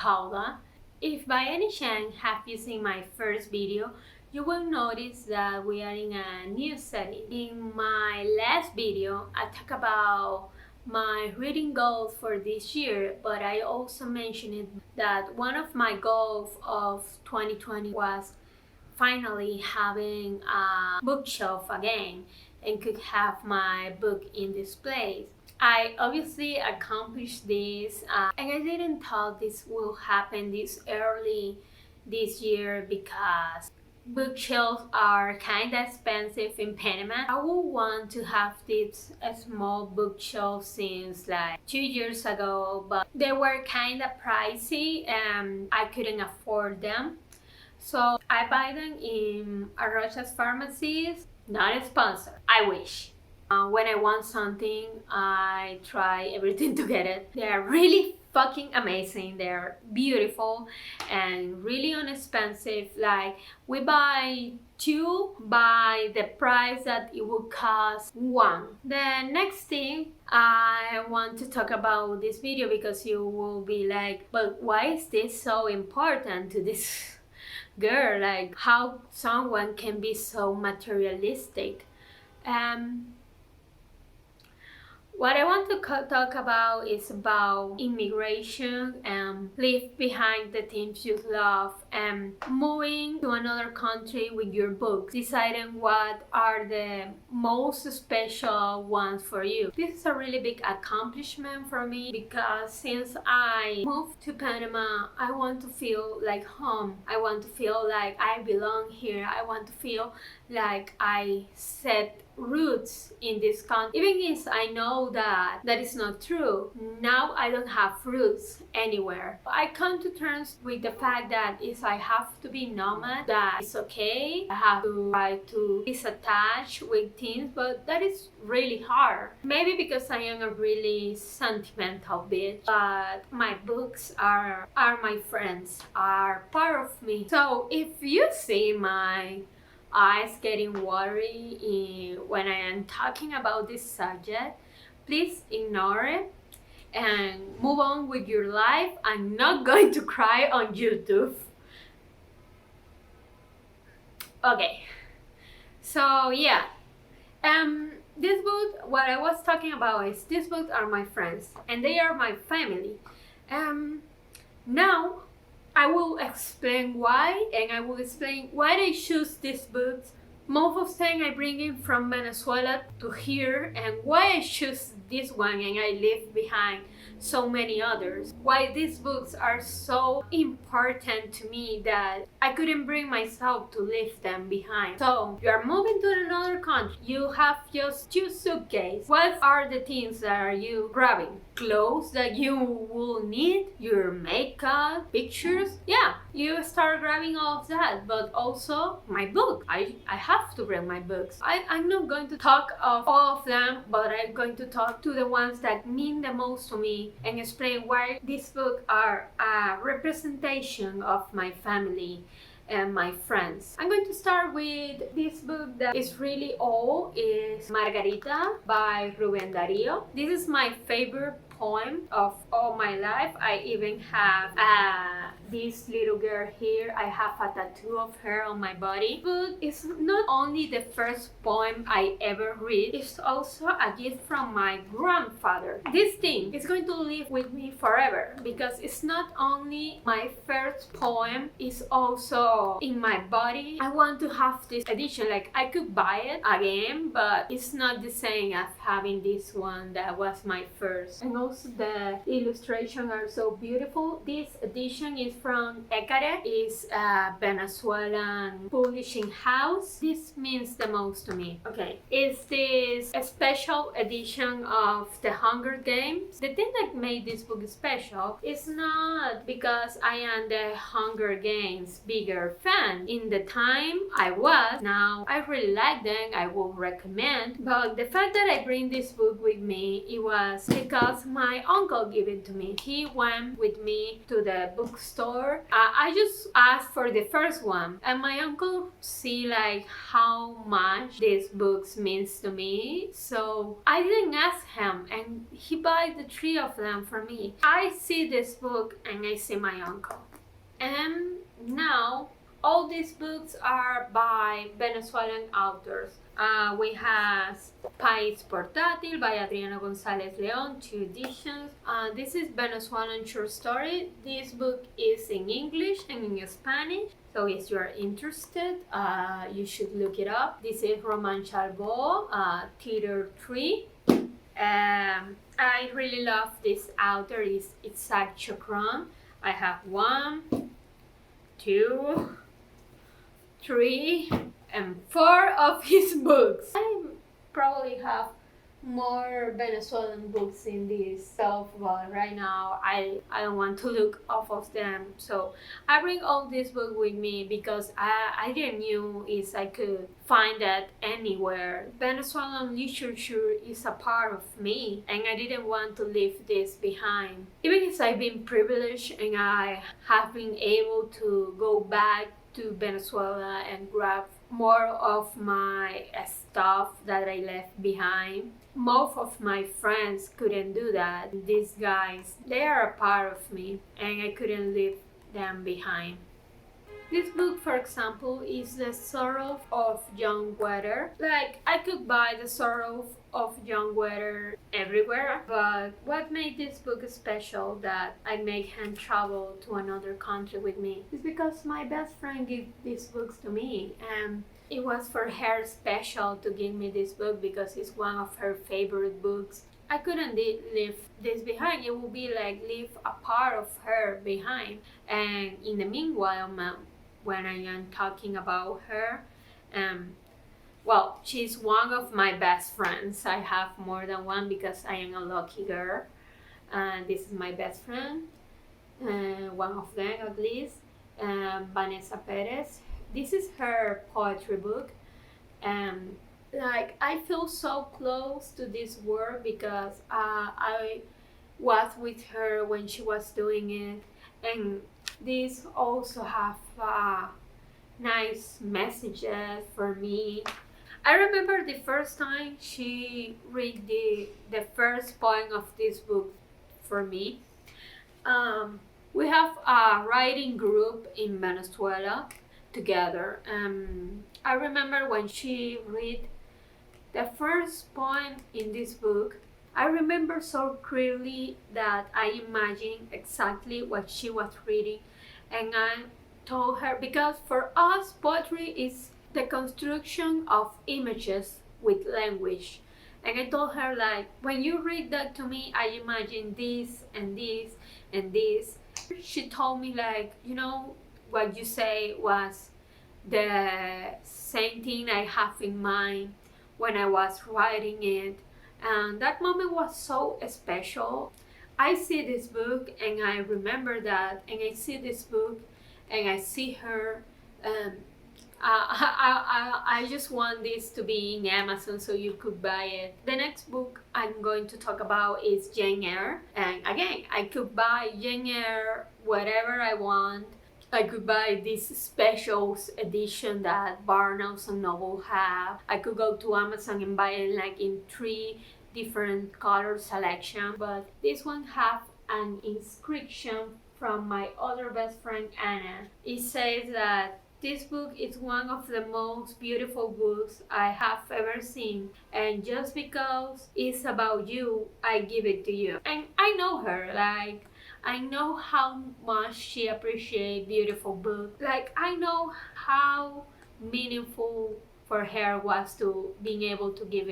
Paula. If by any chance have you seen my first video, you will notice that we are in a new setting. In my last video, I talked about my reading goals for this year, but I also mentioned that one of my goals of 2020 was finally having a bookshelf again and could have my book in this place. I obviously accomplished this and I didn't thought this will happen this early this year because bookshelves are kind of expensive in Panama. I would want to have this small bookshelf since like 2 years ago, but they were kind of pricey and I couldn't afford them. So I buy them in Arrocha's pharmacies. Not a sponsor, I wish. When I want something, I try everything to get it. They are really fucking amazing. They're beautiful and really inexpensive. Like we buy two by the price that it would cost one. The next thing I want to talk about this video because you will be like, but why is this so important to this girl? Like how someone can be so materialistic. What I want to talk about is about immigration and leave behind the things you love and moving to another country with your books, deciding what are the most special ones for you. This is a really big accomplishment for me because since I moved to Panama, I want to feel like home. I want to feel like I belong here. I want to feel like I set roots in this country. Even if I know that is not true, now I don't have roots anywhere. I come to terms with the fact that if I have to be nomad, that it's okay. I have to try to disattach with things, but that is really hard. Maybe because I am a really sentimental bitch, but my books are my friends, are part of me. So if you see my eyes getting watery when I am talking about this subject, please ignore it and move on with your life. I'm not going to cry on YouTube. Okay, so yeah, this book, what I was talking about is these books are my friends and they are my family. Now I will explain why, and I will explain why I choose these books. Most of the time I bring it from Venezuela to here, and why I choose this one and I leave behind so many others. Why these books are so important to me that I couldn't bring myself to leave them behind. So you are moving to another country, you have just 2 suitcases. What are the things that are you grabbing? Clothes that you will need, your makeup, pictures. Yeah, you start grabbing all of that, but also my book. I have to bring my books. I'm not going to talk of all of them, but I'm going to talk to the ones that mean the most to me and explain why these books are a representation of my family and my friends. I'm going to start with this book that is really old. It's Margarita by Rubén Darío. This is my favorite poem of all my life. I even have this little girl here. I have a tattoo of her on my body. But it's not only the first poem I ever read, it's also a gift from my grandfather. This thing is going to live with me forever because it's not only my first poem, it's also in my body. I want to have this edition. Like I could buy it again, but it's not the same as having this one that was my first. And also the illustrations are so beautiful. This edition is from Ecare. It's a Venezuelan publishing house. This means the most to me. Okay, it's this special edition of The Hunger Games. The thing that made this book special is not because I am the Hunger Games bigger fan. In the time I was, now I really like them, I will recommend. But the fact that I bring this book with me, it was because my uncle gave it to me. He went with me to the bookstore store. I just asked for the first one, and my uncle see like how much these books means to me, so I didn't ask him, and he buy the 3 of them for me. I see this book and I see my uncle, and now all these books are by Venezuelan authors. We have País Portátil by Adriana González León, 2 editions. This is Venezuelan short story. This book is in English and in Spanish, so if you are interested, you should look it up. This is Roman Chalbault, Theater 3. I really love this author, is Isaac Chokran. I have 1, 2, 3, and 4 of his books. I probably have more Venezuelan books in this shelf, but right now I don't want to look off of them, so I bring all this book with me because I didn't know if I could find that anywhere. Venezuelan literature is a part of me, and I didn't want to leave this behind. Even if I've been privileged and I have been able to go back to Venezuela and grab more of my stuff that I left behind, most of my friends couldn't do that. These guys, they are a part of me, and I couldn't leave them behind. This book, for example, is The Sorrow of Young Weather. Like, I could buy The Sorrow of Young Weather everywhere, but what made this book special that I made him travel to another country with me is because my best friend gave these books to me, and it was for her special to give me this book because it's one of her favorite books. I couldn't leave this behind. It would be like leave a part of her behind. And in the meanwhile, when I am talking about her, well, she's one of my best friends. I have more than one because I am a lucky girl. This is my best friend, one of them at least, Vanessa Perez. This is her poetry book, and like I feel so close to this work because I was with her when she was doing it, and these also have nice messages for me. I remember the first time she read the first poem of this book for me. We have a writing group in Venezuela together. I remember when she read the first poem in this book, I remember so clearly that I imagined exactly what she was reading, and I told her, because for us poetry is the construction of images with language, and I told her, like, when you read that to me, I imagine this and this and this. She told me, like, you know, what you say was the same thing I have in mind when I was writing it, and that moment was so special. I see this book and I remember that, and I see this book and I see her. I just want this to be in Amazon so you could buy it. The next book I'm going to talk about is Jane Eyre, and again, I could buy Jane Eyre whatever I want. I could buy this special edition that Barnes and Noble have. I could go to Amazon and buy it like in 3 different color selection, but this one have an inscription from my other best friend Anna. It says that this book is one of the most beautiful books I have ever seen, and just because it's about you, I give it to you. And I know her, like, I know how much she appreciates beautiful books. Like, I know how meaningful for her was to being able to give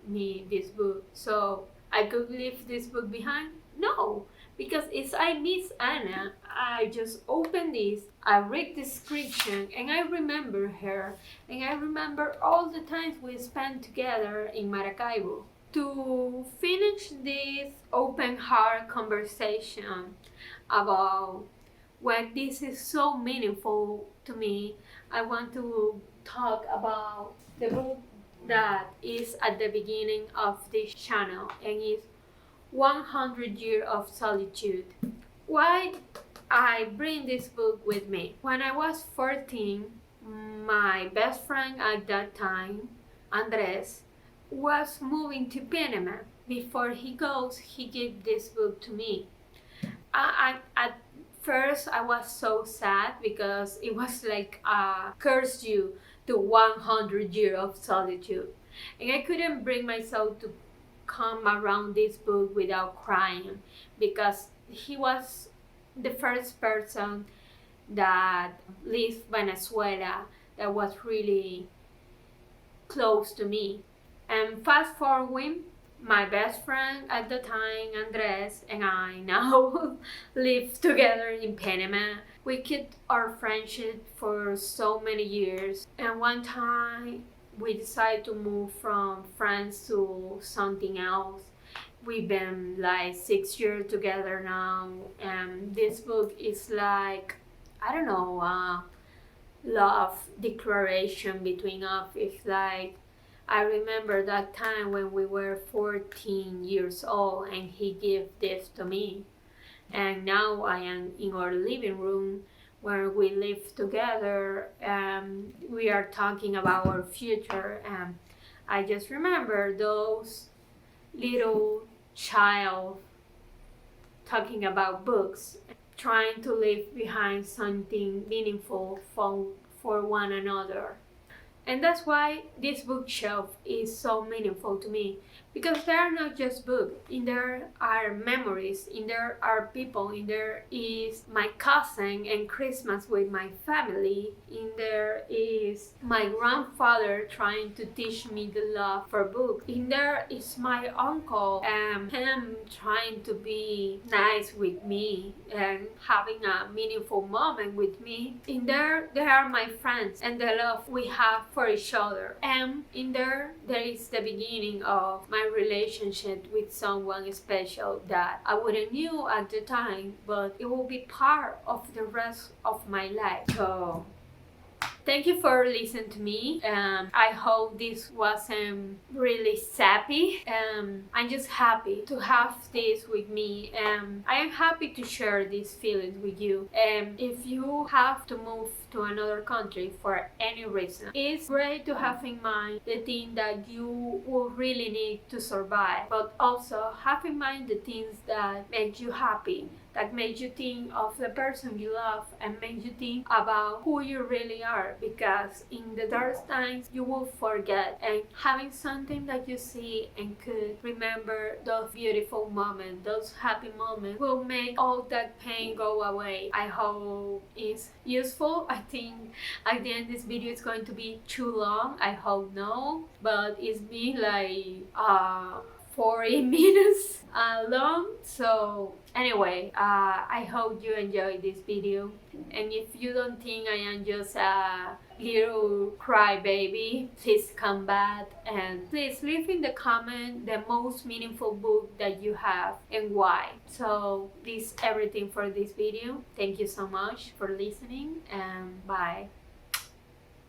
me this book. So I could leave this book behind? No, because if I miss Anna, I just open this, I read the description, and I remember her, and I remember all the times we spent together in Maracaibo. To finish this open heart conversation about why this is so meaningful to me, I want to talk about the book that is at the beginning of this channel, and is 100 Years of Solitude. Why I bring this book with me. When I was 14, my best friend at that time, Andres, was moving to Panama. Before he goes, he gave this book to me. At first, I was so sad because it was like curse you to 100 years of solitude. And I couldn't bring myself to come around this book without crying because he was the first person that left Venezuela that was really close to me. And fast forward, my best friend at the time, Andres, and I now live together in Panama. We kept our friendship for so many years, and one time we decided to move from friends to something else. We've been like 6 years together now, and this book is like, I don't know, love declaration between us. It's like, I remember that time when we were 14 years old and he gave this to me. And now I am in our living room where we live together and we are talking about our future. And I just remember those little child talking about books, trying to leave behind something meaningful for one another. And that's why this bookshelf is so meaningful to me, because they are not just books. In there are memories, in there are people, in there is my cousin and Christmas with my family, in there is my grandfather trying to teach me the love for books, in there is my uncle and him trying to be nice with me and having a meaningful moment with me. In there are my friends and the love we have for each other, and in there is the beginning of my relationship with someone special that I wouldn't knew at the time, but it will be part of the rest of my life. So thank you for listening to me. I hope this wasn't really sappy. I'm just happy to have this with me. I am happy to share these feelings with you. If you have to move to another country for any reason, it's great to have in mind the thing that you will really need to survive, but also have in mind the things that make you happy, that made you think of the person you love and made you think about who you really are, because in the dark times you will forget, and having something that you see and could remember those beautiful moments, those happy moments, will make all that pain go away. I hope it's useful. I think at the end this video is going to be too long. I hope no, but it's been like 40 minutes long. So anyway, I hope you enjoyed this video, and if you don't think I am just a little crybaby, please come back and please leave in the comment the most meaningful book that you have and why. So this is everything for this video. Thank you so much for listening, and bye.